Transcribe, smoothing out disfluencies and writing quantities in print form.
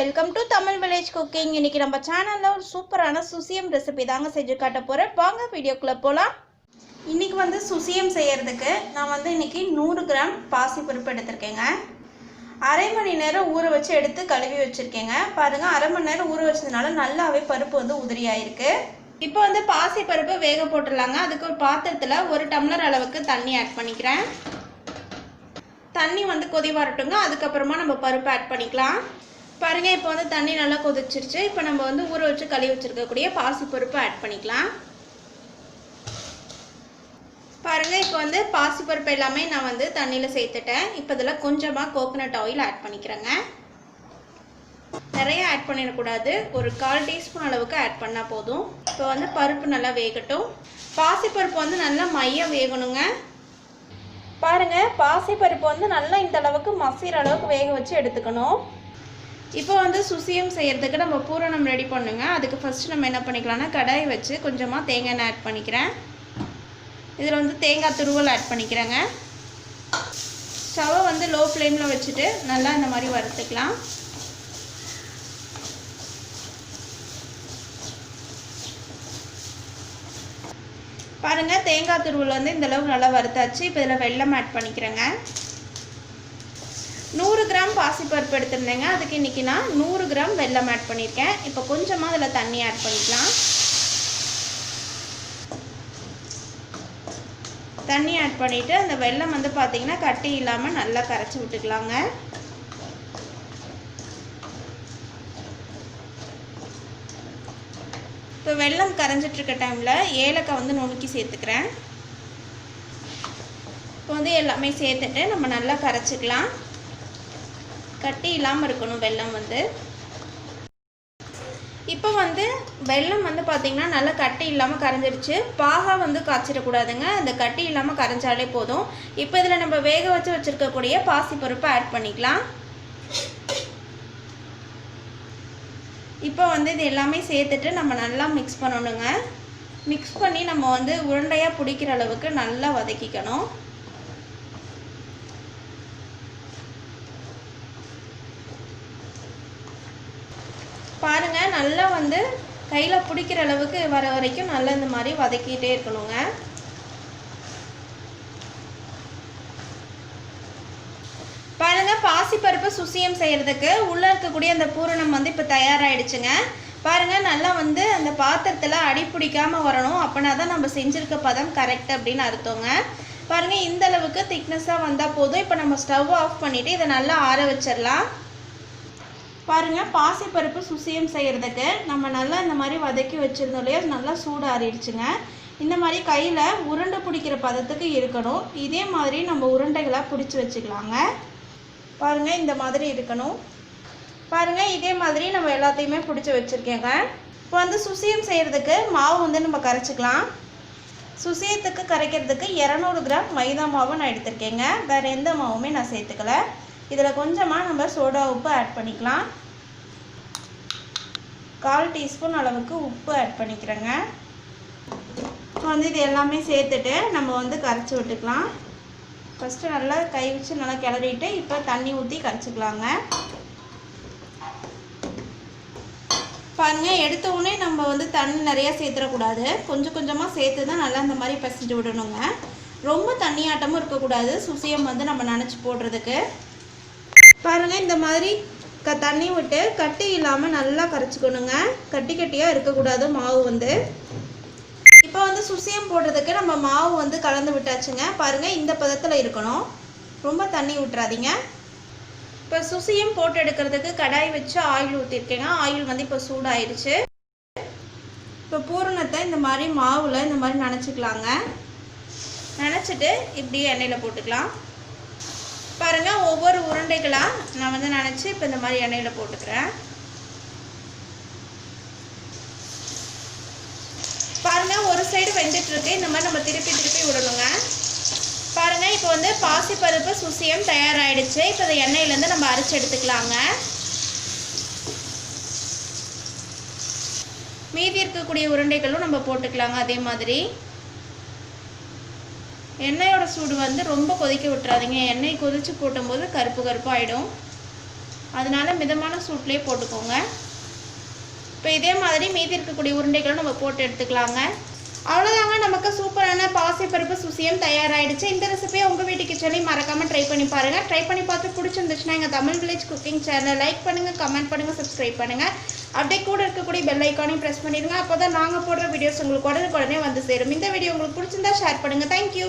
Welcome to Tamil village cooking. இன்னைக்கு நம்ம சேனல்ல ஒரு சூப்பரான சுசியம் ரெசிபி தாங்க செஞ்சு காட்ட போறேன். வாங்க வீடியோக்குள்ள போலாம். இன்னைக்கு வந்து சுசியம் செய்யறதுக்கு நான் இன்னைக்கு 100 கிராம் பாசி பருப்பு எடுத்திருக்கேங்க. அரை மணி நேரம் ஊற வச்சு எடுத்து கழுவி வச்சிருக்கேங்க. பாருங்க, அரை மணி நேரம் ஊற வச்சதுனால நல்லாவே பருப்பு உதிரியாயிருக்கு. இப்போ பாசி பருப்பு வேக போட்டுடலாங்க. அதுக்கு ஒரு பாத்திரத்துல 1 டம்ளர் அளவுக்கு தண்ணி ஆட் பண்ணிக்கிறேன். தண்ணி கொதி வரட்டுங்க. அதுக்கப்புறமா நம்ம பருப்பு ஆட் பண்ணிக்கலாம். பாருங்க, இப்போ தண்ணி நல்லா கொதிச்சிருச்சு. இப்போ நம்ம ஊற வச்சு கழுவி வச்சிருக்கக்கூடிய பாசி பருப்பு ஆட் பண்ணிக்கலாம். பாருங்க, இப்போ பாசி பருப்பு எல்லாமே நான் தண்ணியில் சேர்த்துட்டேன். இப்போ இதில் கொஞ்சமாக கோகோனட் ஆயில் ஆட் பண்ணிக்கிறேங்க. நிறைய ஆட் பண்ணிடக்கூடாது, ஒரு 1/4 டீஸ்பூன் அளவுக்கு ஆட் பண்ணால் போதும். இப்போ பருப்பு நல்லா வேகட்டும். பாசி பருப்பு நல்லா மையம் வேகணுங்க. பாருங்க, பாசி பருப்பு நல்லா இந்த அளவுக்கு மசிற அளவுக்கு வேக வச்சு எடுத்துக்கணும். இப்போ சுசியம் செய்யறதுக்கு நம்ம பூரணம் ரெடி பண்ணுங்க. அதுக்கு ஃபர்ஸ்ட் நம்ம என்ன பண்ணிக்கலாம்னா, கடாய் வச்சு கொஞ்சமாக தேங்காய் எண்ணெய் ஆட் பண்ணிக்கிறேன். இதில் தேங்காய் துருவல் ஆட் பண்ணிக்கிறேங்க. ஸ்டவ்வை லோ ஃப்ளேமில் வச்சுட்டு நல்லா இந்த மாதிரி வறுத்துக்கலாம். பாருங்க, தேங்காய் துருவல் இந்த அளவுக்கு நல்லா வறுத்தாச்சு. இப்போ இதில் வெல்லம் ஆட் பண்ணிக்கிறேங்க. 100 கிராம் பாசிப்பருப்பு எடுத்துருந்தேங்க. அதுக்கு இன்றைக்கி நான் 100 கிராம் வெல்லம் ஆட் பண்ணியிருக்கேன். இப்போ கொஞ்சமாக அதில் தண்ணி ஆட் பண்ணிக்கலாம். தண்ணி ஆட் பண்ணிவிட்டு அந்த வெல்லம் பார்த்திங்கன்னா கட்டி இல்லாமல் நல்லா கரைச்சி விட்டுக்கலாங்க. இப்போ வெல்லம் கரைஞ்சிட்ருக்க டைமில் ஏலக்காய் நுணுக்கி சேர்த்துக்கிறேன். இப்போ எல்லாமே சேர்த்துட்டு நம்ம நல்லா கரைச்சிக்கலாம். கட்டி இல்லாமல் இருக்கணும் வெல்லம். இப்போ வெல்லம் பார்த்திங்கன்னா நல்லா கட்டி இல்லாமல் கரைஞ்சிருச்சு. பாகா காய்ச்சிடக்கூடாதுங்க. அந்த கட்டி இல்லாமல் கரைஞ்சாலே போதும். இப்போ இதில் நம்ம வேக வச்சு வச்சுருக்கக்கூடிய பாசிப்பருப்பை ஆட் பண்ணிக்கலாம். இப்போ இது எல்லாமே சேர்த்துட்டு நம்ம நல்லா மிக்ஸ் பண்ணணுங்க. மிக்ஸ் பண்ணி நம்ம உருண்டையாக பிடிக்கிற அளவுக்கு நல்லா வதக்கிக்கணும். பாருங்க, நல்லா கையில் பிடிக்கிற அளவுக்கு வர வரைக்கும் நல்லா இந்த மாதிரி வதக்கிட்டே இருக்கணுங்க. பாருங்க, பாசிப்பருப்பு சுசியம் செய்யறதுக்கு உள்ள இருக்கக்கூடிய அந்த பூரணம் இப்போ தயாராகிடுச்சுங்க. பாருங்க, நல்லா அந்த பாத்திரத்தில் அடி பிடிக்காமல் வரணும். அப்படின்னா தான் நம்ம செஞ்சுருக்க பதம் கரெக்ட் அப்படின்னு அர்த்தங்க. பாருங்க, இந்த அளவுக்கு திக்னஸாக வந்தால் போதும். இப்போ நம்ம ஸ்டவ் ஆஃப் பண்ணிவிட்டு இதை நல்லா ஆற வச்சிடலாம். பாருங்க, பாசிப்பருப்பு சுசியம் செய்கிறதுக்கு நம்ம நல்லா இந்த மாதிரி வதக்கி வச்சுருந்தோம் இல்லையா, நல்லா சூடு ஆறிடுச்சுங்க. இந்த மாதிரி கையில் உருண்டை பிடிக்கிற பதத்துக்கு இருக்கணும். இதே மாதிரி நம்ம உருண்டைகளாக பிடிச்சி வச்சுக்கலாங்க. பாருங்கள், இந்த மாதிரி இருக்கணும். பாருங்கள், இதே மாதிரி நம்ம எல்லாத்தையுமே பிடிச்சி வச்சுருக்கேங்க. இப்போ சுசியம் செய்கிறதுக்கு மாவு நம்ம கரைச்சிக்கலாம். சுசியத்துக்கு கரைக்கிறதுக்கு 200 கிராம் மைதா மாவு நான் எடுத்திருக்கேங்க. வேறு எந்த மாவுமே நான் சேர்த்துக்கல. இதில் கொஞ்சமாக நம்ம சோடா உப்பு ஆட் பண்ணிக்கலாம். 1/4 டீஸ்பூன் அளவுக்கு உப்பு ஆட் பண்ணிக்கிறேங்க. இப்போ இது எல்லாமே சேர்த்துட்டு நம்ம கரைச்சி விட்டுக்கலாம். ஃபஸ்ட்டு நல்லா கை வச்சு நல்லா கிளறிட்டு இப்போ தண்ணி ஊற்றி கரைச்சிக்கலாங்க. பாருங்கள், எடுத்த உடனே நம்ம தண்ணி நிறையா சேர்த்துடக்கூடாது. கொஞ்சம் கொஞ்சமாக சேர்த்து தான் நல்லா இந்த மாதிரி பிசைஞ்சு விடணுங்க. ரொம்ப தண்ணியாட்டமும் இருக்கக்கூடாது சுசியம் நம்ம நினச்சி போடுறதுக்கு. பாருங்கள், இந்த மாதிரி தண்ணி விட்டு கட்டி இல்லாமல் நல்லா கரைச்சிக்கணுங்க. கட்டி கட்டியாக இருக்கக்கூடாது மாவு. இப்போ சுசியம் போடுறதுக்கு நம்ம மாவு கலந்து விட்டாச்சுங்க. பாருங்கள், இந்த பதத்தில் இருக்கணும். ரொம்ப தண்ணி விட்டுறாதீங்க. இப்போ சுசியம் போட்டு எடுக்கிறதுக்கு கடாய் வச்சு ஆயில் ஊற்றிருக்கேங்க. ஆயில் இப்போ சூடாயிடுச்சு. இப்போ பூரணத்தை இந்த மாதிரி மாவில் இந்த மாதிரி நனைச்சிக்கலாங்க. நனைச்சிட்டு இப்படியே எண்ணெயில் போட்டுக்கலாம். பாருங்கள், ஒவ்வொரு உருண்டைகளாக நான் நினச்சி இப்போ இந்த மாதிரி எண்ணெயில் போட்டுக்கிறேன். பாருங்கள், ஒரு சைடு வெந்துட்டுருக்கு. இந்த மாதிரி நம்ம திருப்பி திருப்பி விடணுங்க. பாருங்கள், இப்போ பாசிப்பருப்பு சுசியம் தயாராகிடுச்சு. இப்போ இந்த எண்ணெயிலேருந்து நம்ம அரைச்சி எடுத்துக்கலாங்க. மீதி இருக்கக்கூடிய உருண்டைகளும் நம்ம போட்டுக்கலாங்க. அதே மாதிரி எண்ணெயோட சூடு ரொம்ப கொதிக்க விட்டுறாதீங்க. எண்ணெய் கொதித்து போட்டும்போது கருப்பு கருப்பாகிடும். அதனால மிதமான சூட்லேயே போட்டுக்கோங்க. இப்போ இதே மாதிரி மீதி இருக்கக்கூடிய உருண்டைகளும் நம்ம போட்டு எடுத்துக்கலாங்க. அவ்வளோதாங்க, நமக்கு சூப்பரான பாசிப்பருப்பு சுசியம் தயாராகிடுச்சு. இந்த ரெசிபியை உங்கள் வீட்டுக்கு சொல்லி மறக்காமல் ட்ரை பண்ணி பாருங்கள். ட்ரை பண்ணி பார்த்து பிடிச்சிருந்துச்சுன்னா எங்கள் தமிழ் வில்லேஜ் குக்கிங் சேனலை லைக் பண்ணுங்கள், கமெண்ட் பண்ணுங்கள், சப்ஸ்கிரைப் பண்ணுங்கள். அப்படியே கூட இருக்கக்கூடிய பெல் ஐக்கானையும் ப்ரெஸ் பண்ணிடுங்க. அப்போ தான் நாங்கள் போடுற வீடியோஸ் உங்களுக்கு உடனே வந்து சேரும். இந்த வீடியோ உங்களுக்கு பிடிச்சிருந்தா ஷேர் பண்ணுங்கள். தேங்க்யூ.